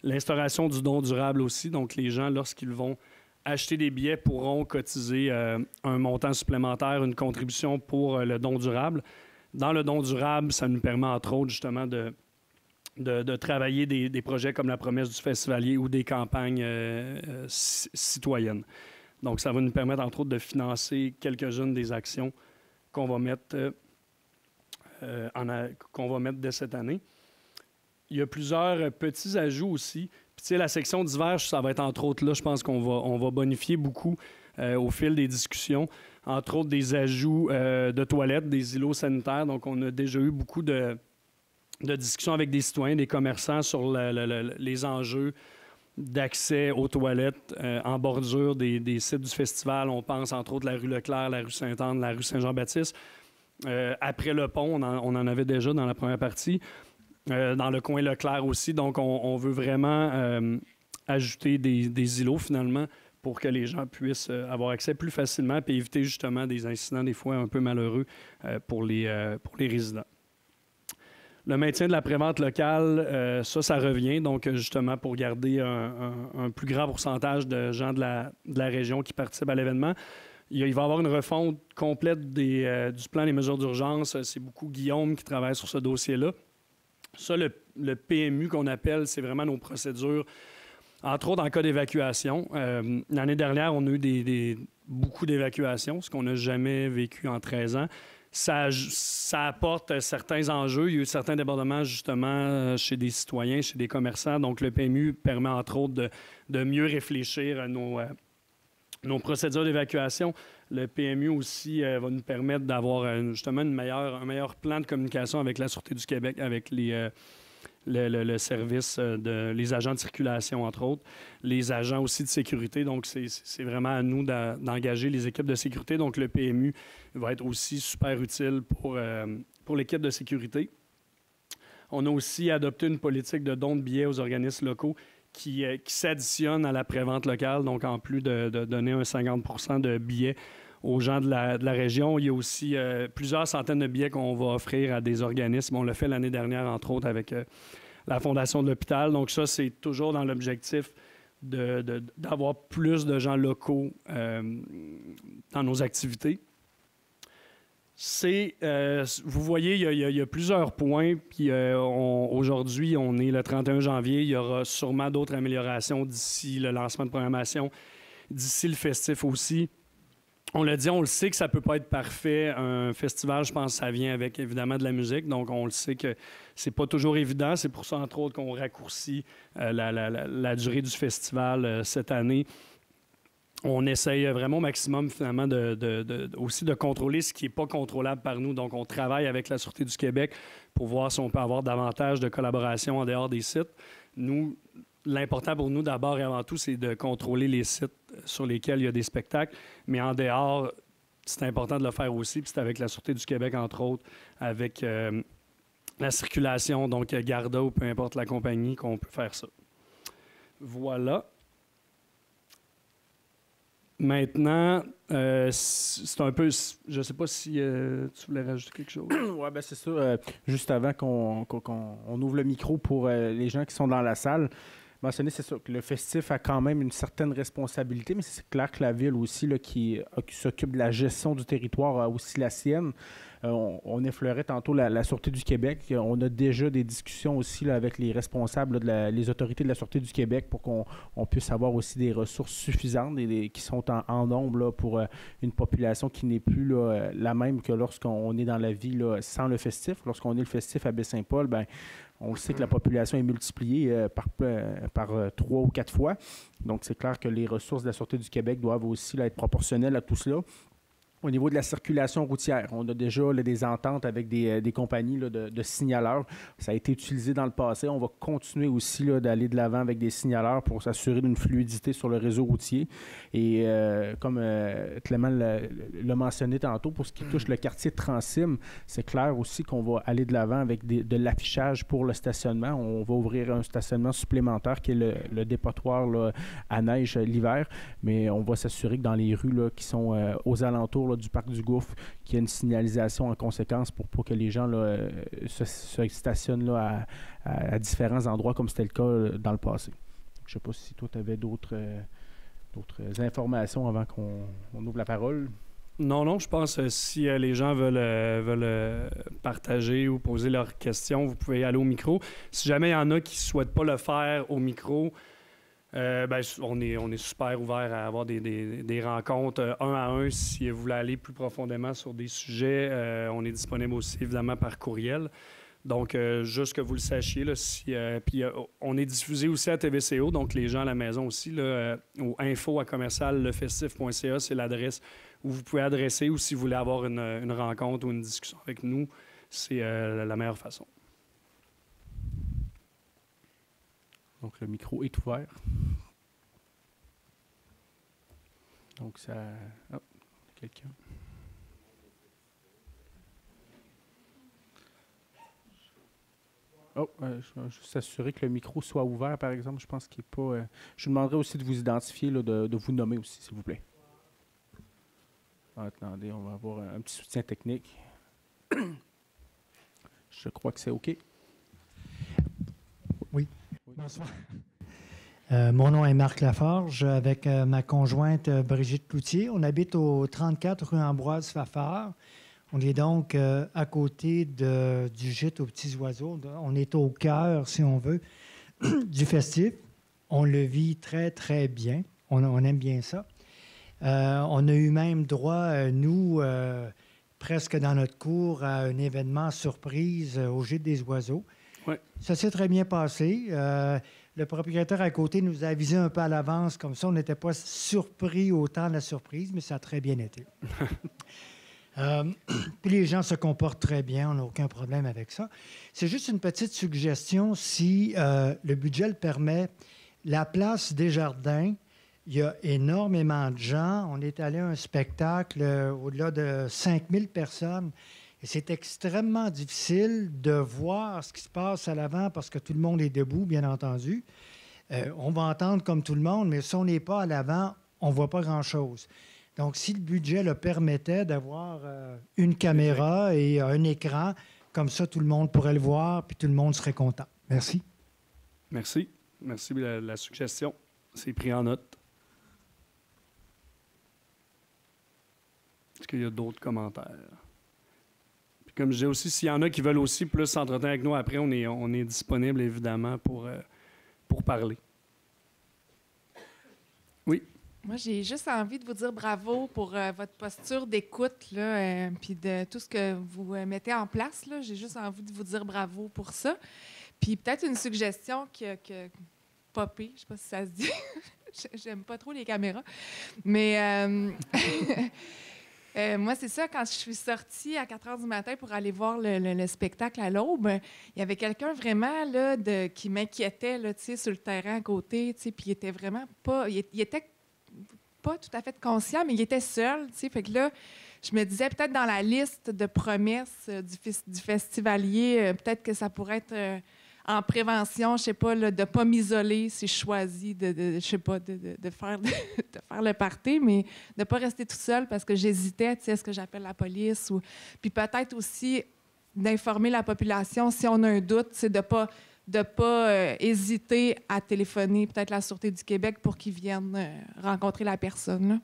L'instauration du don durable aussi. Donc, les gens, lorsqu'ils vont acheter des billets, pourront cotiser un montant supplémentaire, une contribution pour le don durable. Dans le don durable, ça nous permet, entre autres, justement, de travailler des projets comme la promesse du festivalier ou des campagnes citoyennes. Donc, ça va nous permettre, entre autres, de financer quelques-unes des actions qu'on va mettre dès cette année. Il y a plusieurs petits ajouts aussi. Puis, tu sais, la section d'hiver, ça va être entre autres là, je pense qu'on va bonifier beaucoup au fil des discussions. Entre autres, des ajouts de toilettes, des îlots sanitaires. Donc, on a déjà eu beaucoup de discussions avec des citoyens, des commerçants sur les enjeux d'accès aux toilettes en bordure des sites du festival. On pense entre autres la rue Leclerc, la rue Sainte-Anne, la rue Saint-Jean-Baptiste. Après le pont, on en avait déjà dans la première partie. Dans le coin Leclerc aussi. Donc, on veut vraiment ajouter des îlots, finalement, pour que les gens puissent avoir accès plus facilement et éviter justement des incidents, des fois un peu malheureux pour les résidents. Le maintien de la prévente locale, ça revient. Donc, justement, pour garder un plus grand pourcentage de gens de la région qui participent à l'événement. Il va y avoir une refonte complète du plan des mesures d'urgence. C'est beaucoup Guillaume qui travaille sur ce dossier-là. Ça, le PMU qu'on appelle, c'est vraiment nos procédures, entre autres en cas d'évacuation. L'année dernière, on a eu beaucoup d'évacuations, ce qu'on n'a jamais vécu en 13 ans. Ça apporte certains enjeux. Il y a eu certains débordements, justement, chez des citoyens, chez des commerçants. Donc, le PMU permet, entre autres, de mieux réfléchir à nos procédures d'évacuation. Le PMU aussi va nous permettre d'avoir justement un meilleur plan de communication avec la Sûreté du Québec, avec le service, les agents de circulation, entre autres, les agents aussi de sécurité. Donc, c'est vraiment à nous d'engager les équipes de sécurité. Donc, le PMU va être aussi super utile pour l'équipe de sécurité. On a aussi adopté une politique de don de billets aux organismes locaux qui s'additionne à la prévente locale. Donc, en plus de donner un 50 % de billets aux gens de la région, il y a aussi plusieurs centaines de billets qu'on va offrir à des organismes. On l'a fait l'année dernière, entre autres, avec la Fondation de l'Hôpital. Donc, ça, c'est toujours dans l'objectif d'avoir plus de gens locaux dans nos activités. Vous voyez, il y a plusieurs points. Puis aujourd'hui, on est le 31 janvier. Il y aura sûrement d'autres améliorations d'ici le lancement de programmation, d'ici le festif aussi. On l'a dit, on le sait que ça ne peut pas être parfait. Un festival, je pense, ça vient avec évidemment de la musique. Donc, on le sait que c'est pas toujours évident. C'est pour ça, entre autres, qu'on raccourcit la durée du festival cette année. On essaye vraiment au maximum, finalement, aussi de contrôler ce qui n'est pas contrôlable par nous. Donc, on travaille avec la Sûreté du Québec pour voir si on peut avoir davantage de collaboration en dehors des sites. Nous, l'important pour nous, d'abord et avant tout, c'est de contrôler les sites sur lesquels il y a des spectacles. Mais en dehors, c'est important de le faire aussi. Puis c'est avec la Sûreté du Québec, entre autres, avec la circulation, donc Garda ou peu importe la compagnie, qu'on peut faire ça. Voilà. Maintenant, c'est un peu... Je ne sais pas si tu voulais rajouter quelque chose. Oui, ben c'est ça. Juste avant qu'on ouvre le micro pour les gens qui sont dans la salle, mentionner, c'est ça, que le festif a quand même une certaine responsabilité, mais c'est clair que la ville aussi, là, qui s'occupe de la gestion du territoire, a aussi la sienne. On effleurait tantôt la Sûreté du Québec. On a déjà des discussions aussi là, avec les responsables, là, les autorités de la Sûreté du Québec pour qu'on puisse avoir aussi des ressources suffisantes et qui sont en nombre là, pour une population qui n'est plus là, la même que lorsqu'on est dans la vie là, sans le festif. Lorsqu'on est le festif à Baie-Saint-Paul, ben, on le sait que la population est multipliée par 3 ou 4 fois. Donc, c'est clair que les ressources de la Sûreté du Québec doivent aussi là, être proportionnelles à tout cela. Au niveau de la circulation routière, on a déjà là, des ententes avec des compagnies là, de signaleurs. Ça a été utilisé dans le passé. On va continuer aussi là, d'aller de l'avant avec des signaleurs pour s'assurer d'une fluidité sur le réseau routier. Et comme Clément l'a mentionné tantôt, pour ce qui touche le quartier de Transim, c'est clair aussi qu'on va aller de l'avant avec de l'affichage pour le stationnement. On va ouvrir un stationnement supplémentaire qui est le dépotoir là, à neige l'hiver, mais on va s'assurer que dans les rues là, qui sont aux alentours là, du parc du Gouffre, qu'il y ait une signalisation en conséquence pour que les gens là, se stationnent là, à différents endroits comme c'était le cas dans le passé. Je ne sais pas si toi, tu avais d'autres informations avant qu'on ouvre la parole. Non, je pense que si les gens veulent partager ou poser leurs questions, vous pouvez aller au micro. Si jamais il y en a qui ne souhaitent pas le faire au micro, on est super ouvert à avoir des rencontres un à un si vous voulez aller plus profondément sur des sujets. On est disponible aussi, évidemment, par courriel. Donc, juste que vous le sachiez, là, puis on est diffusé aussi à TVCO, donc les gens à la maison aussi, là, au info@lefestif.ca, c'est l'adresse où vous pouvez adresser, ou si vous voulez avoir une rencontre ou une discussion avec nous, c'est la meilleure façon. Donc, le micro est ouvert. Donc, ça... Oh, quelqu'un. Oh, je vais juste s'assurer que le micro soit ouvert, par exemple. Je pense qu'il n'est pas... Je vous demanderai aussi de vous identifier, là, de vous nommer aussi, s'il vous plaît. Attendez, on va avoir un petit soutien technique. Je crois que c'est OK. Oui. Bonsoir. Mon nom est Marc Laforge, avec ma conjointe Brigitte Cloutier. On habite au 34 rue Ambroise-Fafard. On est donc à côté du gîte aux petits oiseaux. On est au cœur, si on veut, du festif. On le vit très, très bien. On aime bien ça. On a eu même droit, nous, presque dans notre cour, à un événement surprise au gîte des oiseaux. Ouais. Ça s'est très bien passé. Le propriétaire à côté nous a avisé un peu à l'avance, comme ça, on n'était pas surpris autant de la surprise, mais ça a très bien été. Puis les gens se comportent très bien, on n'a aucun problème avec ça. C'est juste une petite suggestion, si le budget le permet. La place Desjardins, il y a énormément de gens. On est allé à un spectacle au-delà de 5000 personnes. Et c'est extrêmement difficile de voir ce qui se passe à l'avant parce que tout le monde est debout, bien entendu. On va entendre comme tout le monde, mais si on n'est pas à l'avant, on ne voit pas grand-chose. Donc, si le budget le permettait d'avoir une caméra et un écran, comme ça, tout le monde pourrait le voir, puis tout le monde serait content. Merci. Merci. Merci de la suggestion. C'est pris en note. Est-ce qu'il y a d'autres commentaires? Puis comme je disais aussi, s'il y en a qui veulent aussi plus s'entretenir avec nous après, on est disponible, évidemment, pour parler. Oui? Moi, j'ai juste envie de vous dire bravo pour votre posture d'écoute, puis de tout ce que vous mettez en place. Là. J'ai juste envie de vous dire bravo pour ça. Puis peut-être une suggestion que popé, je ne sais pas si ça se dit. J'aime pas trop les caméras. Mais moi, c'est ça, quand je suis sortie à 4 heures du matin pour aller voir le spectacle à l'Aube, il y avait quelqu'un vraiment là, qui m'inquiétait là, sur le terrain à côté, puis il était vraiment pas... Il était pas tout à fait conscient, mais il était seul, fait que là, je me disais peut-être dans la liste de promesses du festivalier, peut-être que ça pourrait être en prévention, je sais pas, là, de ne pas m'isoler si je choisis je sais pas, de faire, de faire le party, mais de ne pas rester tout seul parce que j'hésitais, tu sais, est-ce que j'appelle la police? Puis peut-être aussi d'informer la population si on a un doute, c'est de pas hésiter à téléphoner peut-être la Sûreté du Québec pour qu'ils viennent rencontrer la personne, là.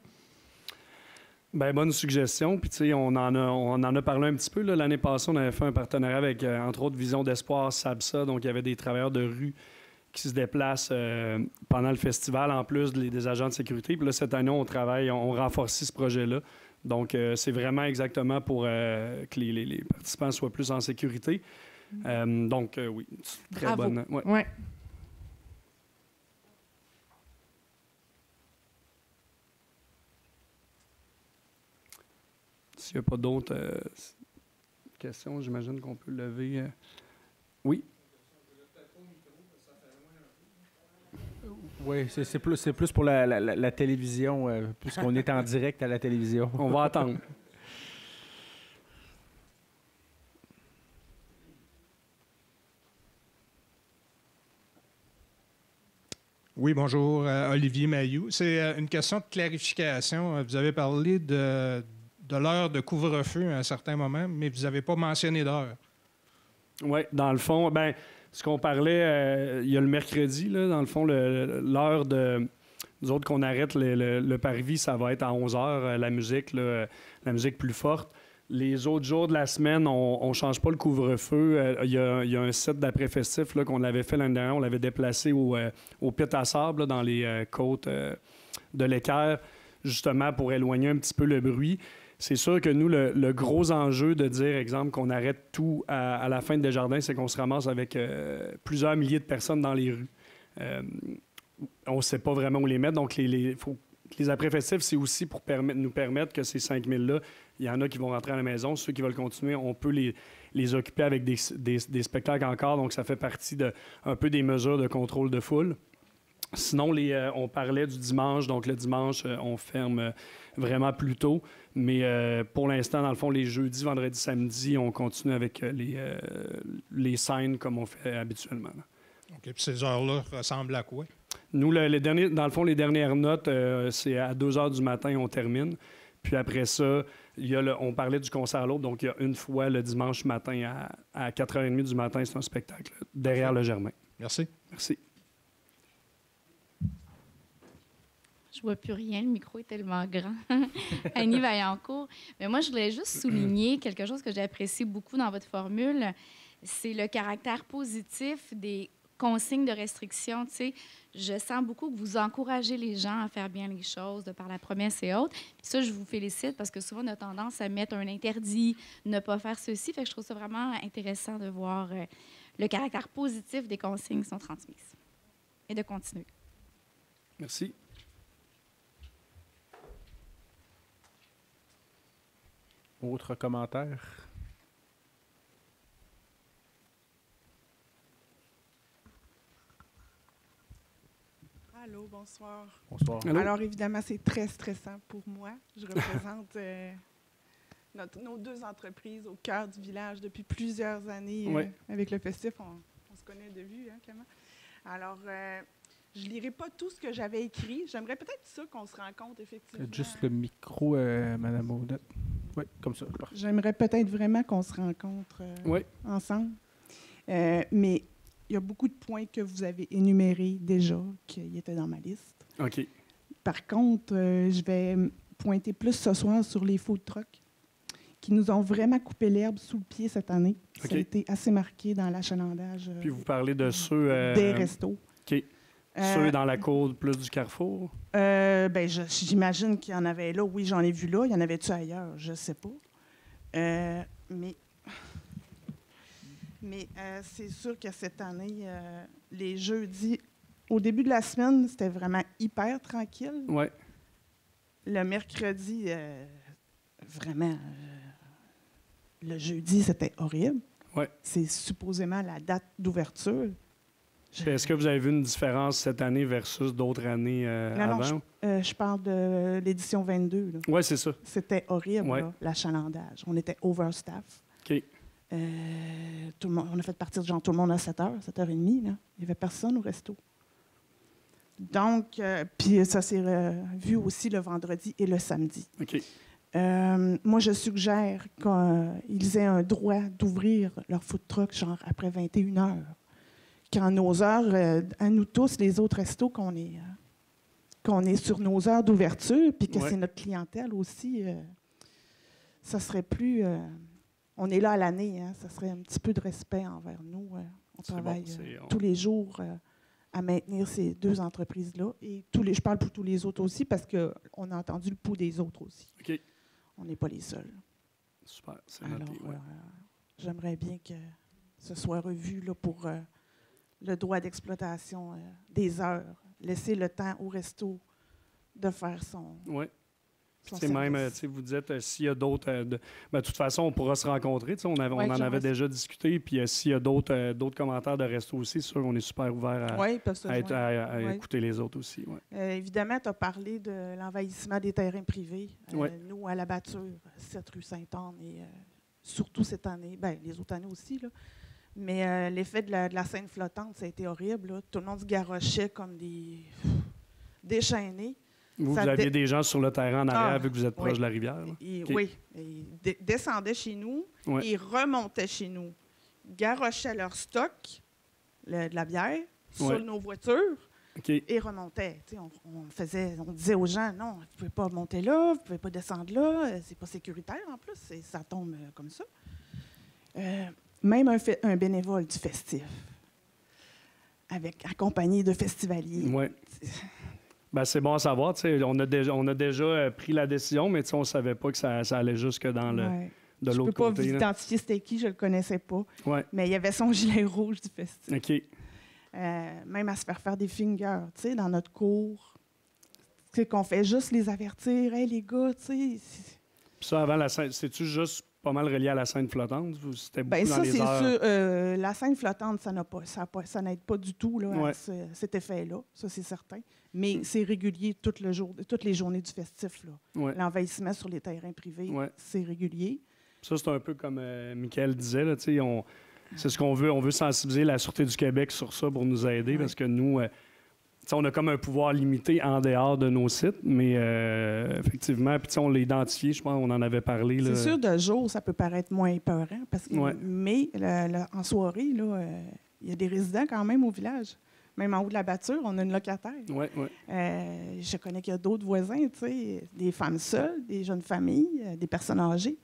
Bien, bonne suggestion. Puis, tu sais, on en a parlé un petit peu. L'année passée, on avait fait un partenariat avec, entre autres, Vision d'Espoir, SABSA. Donc, il y avait des travailleurs de rue qui se déplacent pendant le festival, en plus des agents de sécurité. Puis là, cette année, on renforce ce projet-là. Donc, c'est vraiment exactement pour que les participants soient plus en sécurité. Donc, oui, très Bravo. bonne. Ouais. Ouais. S'il n'y a pas d'autres questions, j'imagine qu'on peut lever. Oui? Oui, c'est plus pour la télévision, puisqu'on est en direct à la télévision. On va attendre. Oui, bonjour, Olivier Mailloux. C'est une question de clarification. Vous avez parlé de l'heure de couvre-feu à un certain moment, mais vous n'avez pas mentionné d'heure. Oui, dans le fond, ben, ce qu'on parlait, il y a le mercredi, là, dans le fond, l'heure de... Nous autres, qu'on arrête le parvis, ça va être à 11 h, la musique plus forte. Les autres jours de la semaine, on ne change pas le couvre-feu. Il y a un set d'après-festif là, qu'on avait fait l'année dernière. On l'avait déplacé au Pit à sable, là, dans les côtes de l'Équerre, justement pour éloigner un petit peu le bruit. C'est sûr que nous, le gros enjeu de dire, exemple, qu'on arrête tout à la fin de Desjardins, c'est qu'on se ramasse avec plusieurs milliers de personnes dans les rues. On ne sait pas vraiment où les mettre. Donc, les après-festifs, c'est aussi pour nous permettre que ces 5 000-là, il y en a qui vont rentrer à la maison. Ceux qui veulent continuer, on peut les occuper avec des spectacles encore. Donc, ça fait partie un peu des mesures de contrôle de foule. Sinon, on parlait du dimanche. Donc, le dimanche, on ferme vraiment plus tôt. Mais pour l'instant, dans le fond, les jeudis, vendredis, samedis, on continue avec les scènes comme on fait habituellement. OK. Puis ces heures-là ressemblent à quoi? Nous, dans le fond, les dernières notes, c'est à 2 h du matin, on termine. Puis après ça, on parlait du concert à l'autre. Donc, il y a une fois le dimanche matin à 4h30 du matin, c'est un spectacle derrière le Germain. Merci. Merci. Je vois plus rien, le micro est tellement grand. Annie Vaillancourt. Mais moi, je voulais juste souligner quelque chose que j'apprécie beaucoup dans votre formule. C'est le caractère positif des consignes de restriction. Tu sais, je sens beaucoup que vous encouragez les gens à faire bien les choses de par la promesse et autres. Puis ça, je vous félicite parce que souvent, on a tendance à mettre un interdit, ne pas faire ceci. Fait que je trouve ça vraiment intéressant de voir le caractère positif des consignes qui sont transmises. Et de continuer. Merci. Autre commentaire? Allô, bonsoir. Bonsoir. Allô? Alors, évidemment, c'est très stressant pour moi. Je représente nos 2 entreprises au cœur du village depuis plusieurs années. Oui. Avec le festif, on se connaît de vue, hein, Clément? Alors, je ne lirai pas tout ce que j'avais écrit. J'aimerais peut-être ça qu'on se rencontre, effectivement. Juste le micro, Mme Audette. Oui, comme ça. Parfait. J'aimerais peut-être vraiment qu'on se rencontre Oui. ensemble. Mais il y a beaucoup de points que vous avez énumérés déjà, qui étaient dans ma liste. OK. Par contre, je vais pointer plus ce soir sur les food trucks qui nous ont vraiment coupé l'herbe sous le pied cette année. OK. Ça a été assez marqué dans l'achalandage Puis vous parlez de ceux... des restos. OK. Ceux dans la cour plus du Carrefour? Ben, j'imagine qu'il y en avait là. Oui, j'en ai vu là. Il y en avait-tu ailleurs? Je ne sais pas. Mais c'est sûr que cette année, les jeudis, au début de la semaine, c'était vraiment hyper tranquille. Oui. Le mercredi, vraiment, le jeudi, c'était horrible. Ouais. C'est supposément la date d'ouverture. Est-ce que vous avez vu une différence cette année versus d'autres années avant? Je parle de l'édition 22. Oui, c'est ça. C'était horrible, Ouais. là, l'achalandage. On était overstaff. OK. Tout le monde, on a fait partir genre tout le monde à 7h, 7h30. Là. Il n'y avait personne au resto. Donc, puis ça s'est vu aussi le vendredi et le samedi. OK. Moi, je suggère qu'ils aient un droit d'ouvrir leur food truck genre après 21 heures. Quand nos heures, à nous tous, les autres restos, qu'on est sur nos heures d'ouverture, puis que c'est notre clientèle aussi, ça serait plus... on est là à l'année, hein, ça serait un petit peu de respect envers nous. On travaille tous les jours à maintenir ces deux entreprises-là. Et je parle pour tous les autres aussi, parce qu'on a entendu le pouls des autres aussi. OK. On n'est pas les seuls. Super, c'est noté. Alors, j'aimerais bien que ce soit revu là, pour le droit d'exploitation des heures. Laisser le temps au resto de faire son... Oui. Son Même, service. vous dites, s'il y a d'autres... de toute façon, on pourra se rencontrer. On en avait déjà discuté. Puis s'il y a d'autres commentaires de resto aussi, c'est sûr qu'on est super ouvert à écouter les autres aussi. Ouais. Évidemment, tu as parlé de l'envahissement des terrains privés. Nous, à la Batture, 7 rue Sainte-Anne, et surtout cette année, bien, les autres années aussi, là. Mais l'effet de la scène flottante, ça a été horrible. Là. Tout le monde se garochait comme des déchaînés. Vous aviez des gens sur le terrain en arrière, vu que vous êtes proche de la rivière. Okay. Oui. Ils descendaient chez nous, ils remontaient chez nous, garochaient leur stock, de la bière, sur nos voitures, et remontaient. On disait aux gens, non, vous ne pouvez pas monter là, vous ne pouvez pas descendre là, c'est pas sécuritaire en plus, ça tombe comme ça. Même un bénévole du festif, accompagné de festivaliers. Oui. Ben, c'est bon à savoir. On a déjà pris la décision, mais on ne savait pas que ça allait jusque dans de l'autre côté. Je ne peux pas identifier c'était qui, je ne le connaissais pas. Ouais. Mais il y avait son gilet rouge du festival. OK. Même à se faire des fingers, dans notre cours. Qu'on fait juste les avertir. Hey, les gars, tu sais. Ça, avant la scène, c'est-tu juste pas mal relié à la scène flottante? C'était beaucoup dans les heures? Sûr. La scène flottante, ça n'aide pas du tout là, à cet effet-là. Ça, c'est certain. Mais c'est régulier toutes les journées du festif. L'envahissement sur les terrains privés, c'est régulier. Ça, c'est un peu comme Michael disait. Là, c'est ce qu'on veut. On veut sensibiliser la Sûreté du Québec sur ça pour nous aider parce que nous... on a comme un pouvoir limité en dehors de nos sites, mais effectivement, puis on l'a identifié, je pense qu'on en avait parlé. Là. C'est sûr, de jour, ça peut paraître moins épeurant, mais en soirée, il y a des résidents quand même au village. Même en haut de la Batture, on a une locataire. Je connais qu'il y a d'autres voisins, des femmes seules, des jeunes familles, des personnes âgées.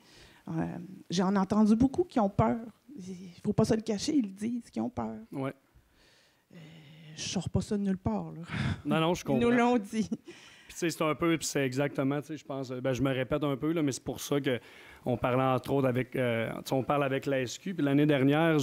J'en ai entendu beaucoup qui ont peur. Il ne faut pas se le cacher, ils le disent, qu'ils ont peur. Ouais. Je ne sors pas ça de nulle part. Là. Non, je comprends. Ils nous l'ont dit. Puis c'est un peu, puis c'est exactement, je pense, je me répète un peu, là, mais c'est pour ça qu'on parlait entre autres avec, on parle avec la SQ, puis l'année dernière,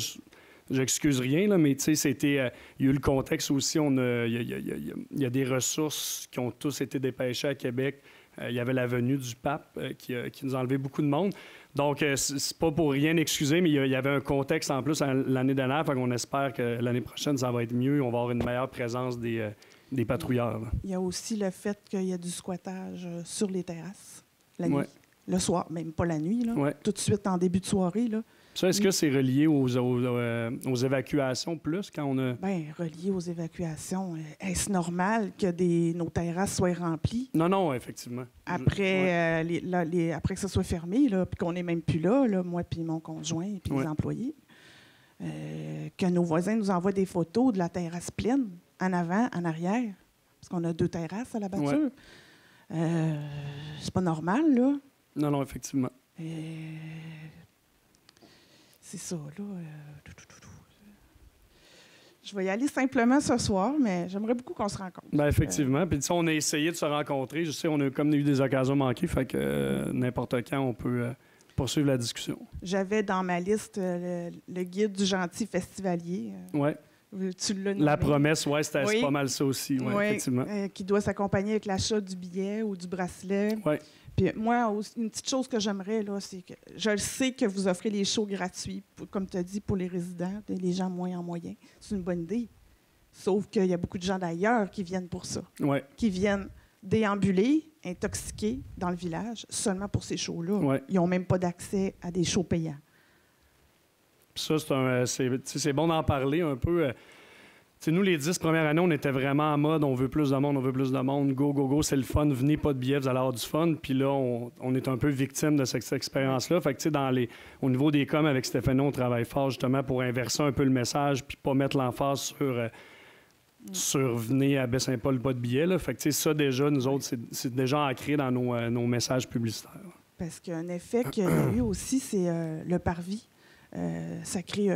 j'excuse rien, là, mais c'était, il y a eu le contexte aussi, il y a des ressources qui ont tous été dépêchées à Québec. Il y avait la venue du pape qui nous a enlevé beaucoup de monde. Donc, c'est pas pour rien excuser, mais il y avait un contexte en plus l'année dernière. Fait qu'on espère que l'année prochaine, ça va être mieux. On va avoir une meilleure présence des patrouilleurs. Là. Il y a aussi le fait qu'il y a du squattage sur les terrasses la nuit. Le soir, même pas la nuit, là. Tout de suite en début de soirée. Là. Ça, est-ce que c'est relié aux évacuations plus quand on a... Bien, relié aux évacuations. Est-ce normal que nos terrasses soient remplies? Non, effectivement. Après, après que ça soit fermé, puis qu'on n'est même plus là, moi puis mon conjoint puis les employés, que nos voisins nous envoient des photos de la terrasse pleine, en avant, en arrière, parce qu'on a 2 terrasses à la Batture. C'est pas normal, là. Non, effectivement. C'est ça, là. Je vais y aller simplement ce soir, mais j'aimerais beaucoup qu'on se rencontre. Bien, effectivement. Puis, on a essayé de se rencontrer. Je sais, on a comme eu des occasions manquées, fait que n'importe quand, on peut poursuivre la discussion. J'avais dans ma liste le guide du gentil festivalier. Tu l'as nommé. La promesse, c'était pas mal ça aussi, effectivement. Qui doit s'accompagner avec l'achat du billet ou du bracelet. Puis moi, une petite chose que j'aimerais, là, c'est que je le sais que vous offrez les shows gratuits, comme tu as dit, pour les résidents, les gens moins en moyen. C'est une bonne idée. Sauf qu'il y a beaucoup de gens d'ailleurs qui viennent pour ça. Qui viennent déambuler, intoxiqués dans le village, seulement pour ces shows-là. Ils n'ont même pas d'accès à des shows payants. Puis ça, c'est bon d'en parler un peu. Nous, les 10 premières années, on était vraiment en mode on veut plus de monde, on veut plus de monde, go, go, go, c'est le fun, venez pas de billets, vous allez avoir du fun. Puis là, on est un peu victime de cette expérience-là. Fait que, au niveau des coms avec Stéphanie, on travaille fort justement pour inverser un peu le message puis pas mettre l'emphase sur venez à Baie-Saint-Paul, pas de billets. Là. Fait que, ça, déjà, nous autres, c'est déjà ancré dans nos messages publicitaires. Parce qu'un effet qu'il y a eu aussi, c'est le parvis. Ça crée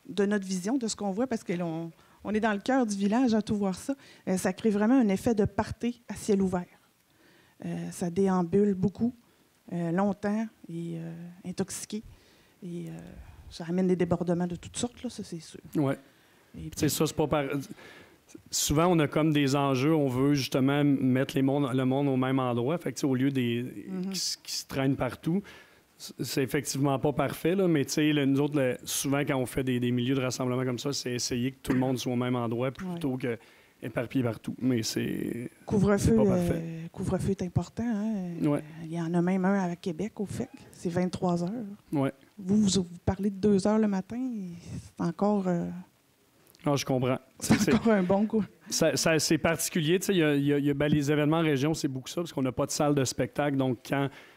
de notre vision, de ce qu'on voit, parce qu'on est dans le cœur du village à tout voir ça. Ça crée vraiment un effet de party à ciel ouvert. Ça déambule beaucoup, longtemps et intoxiqué. Et ça amène des débordements de toutes sortes, là, ça, c'est sûr. Oui. Ça, c'est pas souvent, on a comme des enjeux, on veut justement mettre le monde au même endroit. Fait que, au lieu qui se traînent partout, c'est effectivement pas parfait, là, mais nous autres, souvent, quand on fait des milieux de rassemblement comme ça, c'est essayer que tout le monde soit au même endroit plutôt que éparpillé partout. Mais c'est couvre-feu, pas parfait. Couvre-feu est important. Hein? Ouais. Il y en a même un à Québec, au FEC. C'est 23 heures. Ouais. Vous parlez de 2 heures le matin. C'est encore... Non, je comprends. C'est encore un bon coup. C'est particulier. Il y a les événements en région, c'est beaucoup ça, parce qu'on n'a pas de salle de spectacle. Donc,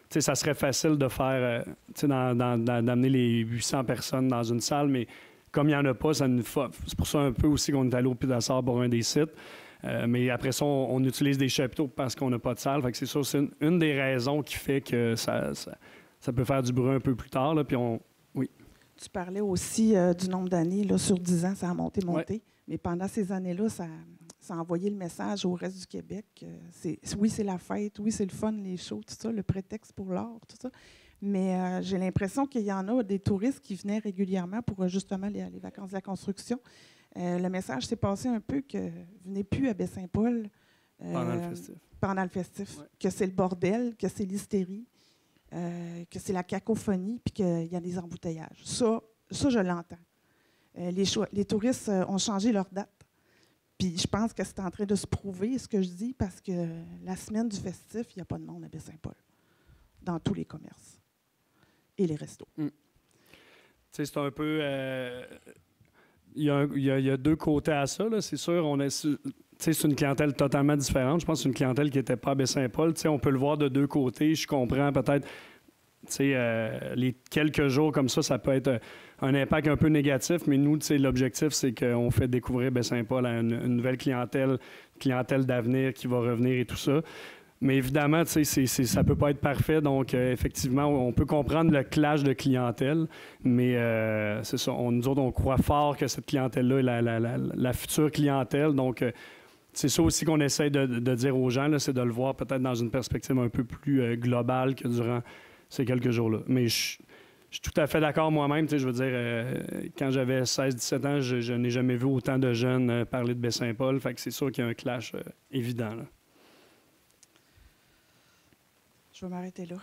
ça serait facile de faire, d'amener les 800 personnes dans une salle, mais comme il n'y en a pas, c'est pour ça un peu aussi qu'on est allé au Pédassard pour un des sites. Mais après ça, on utilise des chapiteaux parce qu'on n'a pas de salle. Fait que c'est ça, c'est une des raisons qui fait que ça peut faire du bruit un peu plus tard. Là, puis oui. Tu parlais aussi du nombre d'années. Là, sur 10 ans, ça a monté. Ouais. Mais pendant ces années-là, ça a envoyé le message au reste du Québec. Oui, c'est la fête. Oui, c'est le fun, les shows, tout ça, le prétexte pour l'art, tout ça. Mais j'ai l'impression qu'il y en a des touristes qui venaient régulièrement pour justement les vacances de la construction. Le message s'est passé un peu que venez plus à Baie-Saint-Paul pendant le festif. Ouais. Que c'est le bordel, que c'est l'hystérie, que c'est la cacophonie, puis qu'il y a des embouteillages. Ça je l'entends. Les touristes ont changé leur date. Puis je pense que c'est en train de se prouver, ce que je dis, parce que la semaine du festif, il n'y a pas de monde à Baie-Saint-Paul, dans tous les commerces et les restos. C'est un peu... Il y a deux côtés à ça, là. C'est sûr, c'est une clientèle totalement différente. Je pense que c'est une clientèle qui n'était pas à Baie-Saint-Paul. On peut le voir de deux côtés. Je comprends peut-être... les quelques jours comme ça peut être un impact un peu négatif, mais nous, l'objectif, c'est qu'on fait découvrir Baie-Saint-Paul à une nouvelle clientèle d'avenir qui va revenir et tout ça. Mais évidemment, ça peut pas être parfait, donc effectivement, on peut comprendre le clash de clientèle, mais c'est ça, nous autres, on croit fort que cette clientèle-là est la future clientèle, donc... c'est ça aussi qu'on essaie de dire aux gens, là, c'est de le voir peut-être dans une perspective un peu plus globale que durant ces quelques jours-là. Mais je suis tout à fait d'accord moi-même. Je veux dire, quand j'avais 16-17 ans, je n'ai jamais vu autant de jeunes parler de Baie-Saint-Paul. Fait que c'est sûr qu'il y a un clash évident. Là. Je vais m'arrêter là.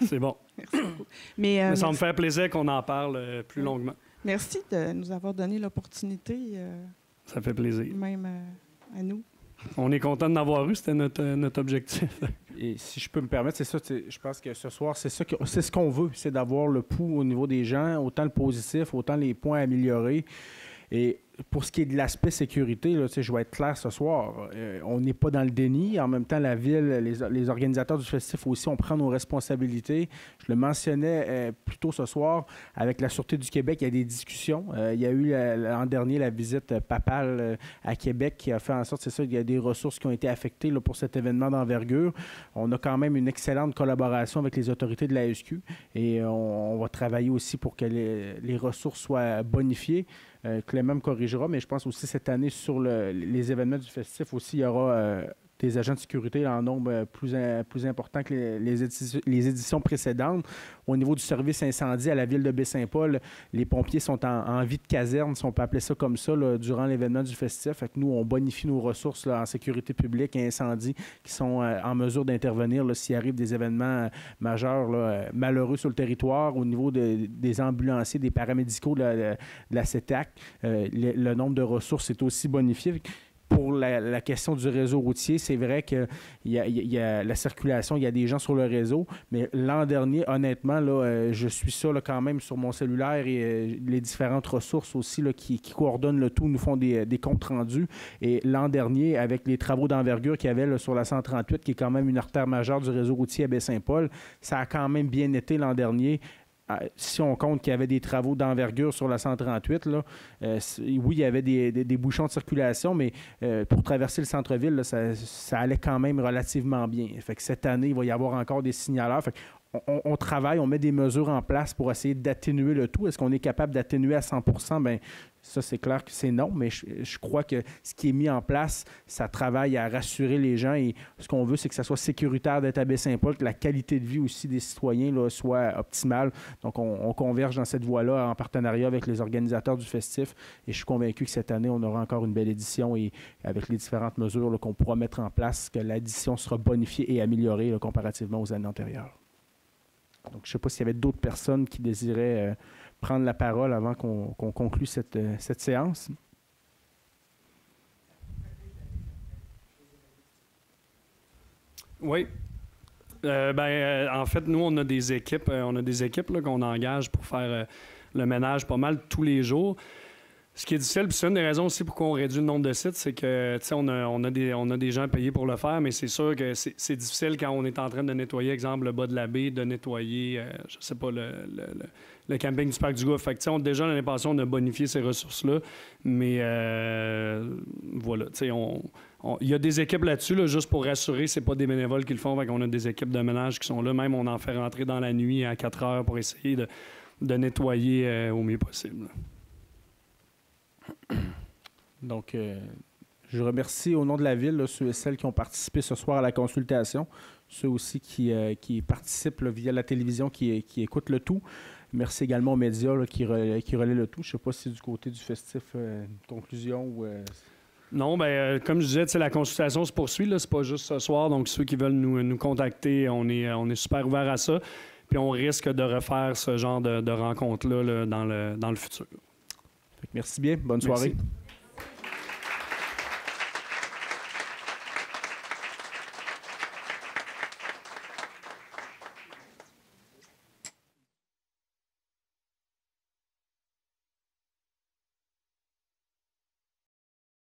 C'est bon. Merci beaucoup. Mais ça me fait plaisir qu'on en parle plus longuement. Merci de nous avoir donné l'opportunité. Ça fait plaisir. Même à nous. On est content d'en avoir eu, c'était notre objectif. Et si je peux me permettre, c'est ça, je pense que ce soir, c'est ce qu'on veut, c'est d'avoir le pouls au niveau des gens, autant le positif, autant les points améliorés. Et pour ce qui est de l'aspect sécurité, là, je vais être clair ce soir, on n'est pas dans le déni. En même temps, la Ville, les organisateurs du festif aussi, on prend nos responsabilités. Je le mentionnais plus tôt ce soir, avec la Sûreté du Québec, il y a des discussions. Il y a eu l'an dernier la visite papale à Québec qui a fait en sorte, c'est ça, il y a des ressources qui ont été affectées là, pour cet événement d'envergure. On a quand même une excellente collaboration avec les autorités de la SQ et on va travailler aussi pour que les ressources soient bonifiées. Clément me corrigera, mais je pense aussi cette année sur les événements du festif aussi, il y aura des agents de sécurité en nombre plus important que les éditions précédentes. Au niveau du service incendie à la ville de Baie-Saint-Paul, les pompiers sont en vie de caserne, si on peut appeler ça comme ça, là, durant l'événement du festif. Fait que nous, on bonifie nos ressources là, en sécurité publique et incendie qui sont en mesure d'intervenir s'il arrive des événements majeurs là, malheureux sur le territoire. Au niveau des ambulanciers, des paramédicaux de la CETAC, le nombre de ressources est aussi bonifié. Pour la question du réseau routier, c'est vrai qu'il y a la circulation, il y a des gens sur le réseau, mais l'an dernier, honnêtement, là, je suis ça là, quand même sur mon cellulaire et les différentes ressources aussi là, qui coordonnent le tout, nous font des comptes rendus. Et l'an dernier, avec les travaux d'envergure qu'il y avait là, sur la 138, qui est quand même une artère majeure du réseau routier à Baie-Saint-Paul, ça a quand même bien été l'an dernier. Si on compte qu'il y avait des travaux d'envergure sur la 138, là, oui, il y avait des bouchons de circulation, mais pour traverser le centre-ville, là, ça allait quand même relativement bien. Fait que cette année, il va y avoir encore des signaleurs. Fait on travaille, on met des mesures en place pour essayer d'atténuer le tout. Est-ce qu'on est capable d'atténuer à 100 %? Bien, ça, c'est clair que c'est non, mais je crois que ce qui est mis en place, ça travaille à rassurer les gens et ce qu'on veut, c'est que ça soit sécuritaire d'être à Baie-Saint-Paul, que la qualité de vie aussi des citoyens là, soit optimale. Donc, on converge dans cette voie-là en partenariat avec les organisateurs du festif et je suis convaincu que cette année, on aura encore une belle édition et avec les différentes mesures là, qu'on pourra mettre en place, que l'édition sera bonifiée et améliorée là, comparativement aux années antérieures. Donc, je ne sais pas s'il y avait d'autres personnes qui désiraient prendre la parole avant qu'on conclue cette séance. Oui. En fait, nous, on a des équipes là, qu'on engage pour faire le ménage pas mal tous les jours. Ce qui est difficile, puis c'est une des raisons aussi pourquoi on réduit le nombre de sites, c'est que on a des gens payés pour le faire, mais c'est sûr que c'est difficile quand on est en train de nettoyer, exemple, le bas de la baie, de nettoyer, je sais pas, le camping du Parc du Gouffre. Fait que, déjà, l'année passée, on a bonifié ces ressources-là, mais voilà, il y a des équipes là-dessus, là, juste pour rassurer, c'est pas des bénévoles qui le font, fait qu'on a des équipes de ménage qui sont là, même on en fait rentrer dans la nuit à 4 heures pour essayer de nettoyer au mieux possible. Donc, je remercie au nom de la Ville là, ceux et celles qui ont participé ce soir à la consultation, ceux aussi qui participent là, via la télévision, qui écoutent le tout. Merci également aux médias là, qui relaient le tout. Je ne sais pas si du côté du festif, une conclusion ou... Non, comme je disais, la consultation se poursuit. Ce n'est pas juste ce soir. Donc, ceux qui veulent nous contacter, on est super ouverts à ça. Puis, on risque de refaire ce genre de rencontres-là là, dans le futur. Merci bien. Bonne soirée. Merci.